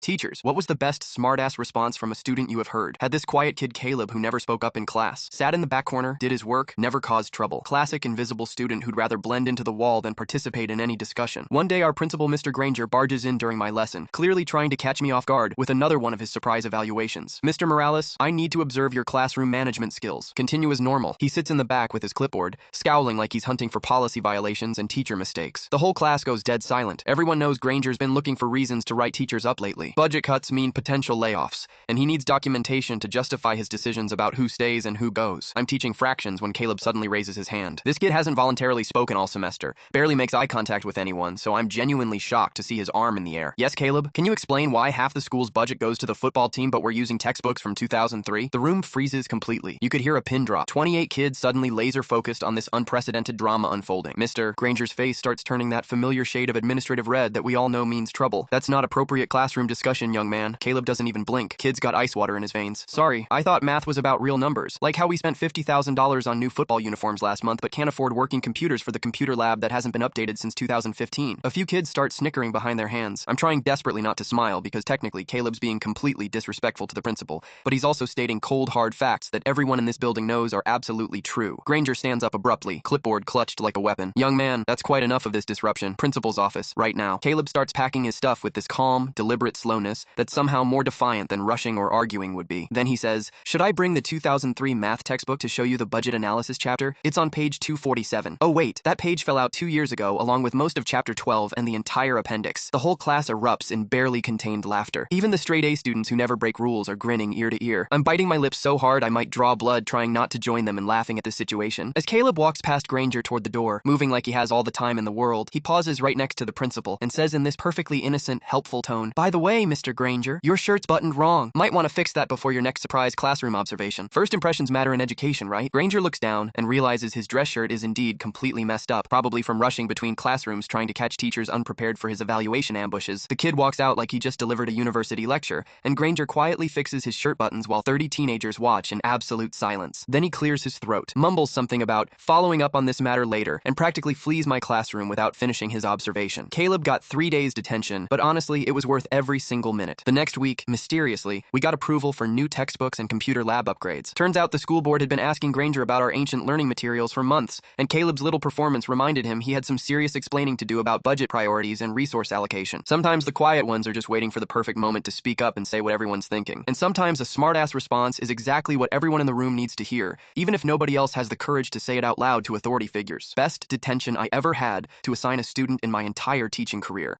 Teachers, what was the best smartass response from a student you have heard? Had this quiet kid Caleb who never spoke up in class. Sat in the back corner, did his work, never caused trouble. Classic invisible student who'd rather blend into the wall than participate in any discussion. One day our principal Mr. Granger barges in during my lesson, clearly trying to catch me off guard with another one of his surprise evaluations. Mr. Morales, I need to observe your classroom management skills. Continue as normal. He sits in the back with his clipboard, scowling like he's hunting for policy violations and teacher mistakes. The whole class goes dead silent. Everyone knows Granger's been looking for reasons to write teachers up lately. Budget cuts mean potential layoffs, and he needs documentation to justify his decisions about who stays and who goes. I'm teaching fractions when Caleb suddenly raises his hand. This kid hasn't voluntarily spoken all semester, barely makes eye contact with anyone, so I'm genuinely shocked to see his arm in the air. Yes, Caleb, can you explain why half the school's budget goes to the football team but we're using textbooks from 2003? The room freezes completely. You could hear a pin drop. 28 kids suddenly laser focused on this unprecedented drama unfolding. Mr. Granger's face starts turning that familiar shade of administrative red that we all know means trouble. That's not appropriate classroom discussion, young man. Caleb doesn't even blink. Kid's got ice water in his veins. Sorry, I thought math was about real numbers. Like how we spent $50,000 on new football uniforms last month but can't afford working computers for the computer lab that hasn't been updated since 2015. A few kids start snickering behind their hands. I'm trying desperately not to smile because technically Caleb's being completely disrespectful to the principal, but he's also stating cold hard facts that everyone in this building knows are absolutely true. Granger stands up abruptly, clipboard clutched like a weapon. Young man, that's quite enough of this disruption. Principal's office, right now. Caleb starts packing his stuff with this calm, deliberate slowness that's somehow more defiant than rushing or arguing would be. Then he says, should I bring the 2003 math textbook to show you the budget analysis chapter? It's on page 247. Oh wait, that page fell out 2 years ago along with most of chapter 12 and the entire appendix. The whole class erupts in barely contained laughter. Even the straight A students who never break rules are grinning ear to ear. I'm biting my lips so hard I might draw blood trying not to join them in laughing at this situation. As Caleb walks past Granger toward the door, moving like he has all the time in the world, he pauses right next to the principal and says in this perfectly innocent, helpful tone, by the way, Mr. Granger, your shirt's buttoned wrong. Might want to fix that before your next surprise classroom observation. First impressions matter in education, right? Granger looks down and realizes his dress shirt is indeed completely messed up, probably from rushing between classrooms trying to catch teachers unprepared for his evaluation ambushes. The kid walks out like he just delivered a university lecture, and Granger quietly fixes his shirt buttons while 30 teenagers watch in absolute silence. Then he clears his throat, mumbles something about following up on this matter later, and practically flees my classroom without finishing his observation. Caleb got 3 days detention, but honestly, it was worth every single minute. The next week, mysteriously, we got approval for new textbooks and computer lab upgrades. Turns out the school board had been asking Granger about our ancient learning materials for months, and Caleb's little performance reminded him he had some serious explaining to do about budget priorities and resource allocation. Sometimes the quiet ones are just waiting for the perfect moment to speak up and say what everyone's thinking. And sometimes a smart-ass response is exactly what everyone in the room needs to hear, even if nobody else has the courage to say it out loud to authority figures. Best detention I ever had to assign a student in my entire teaching career.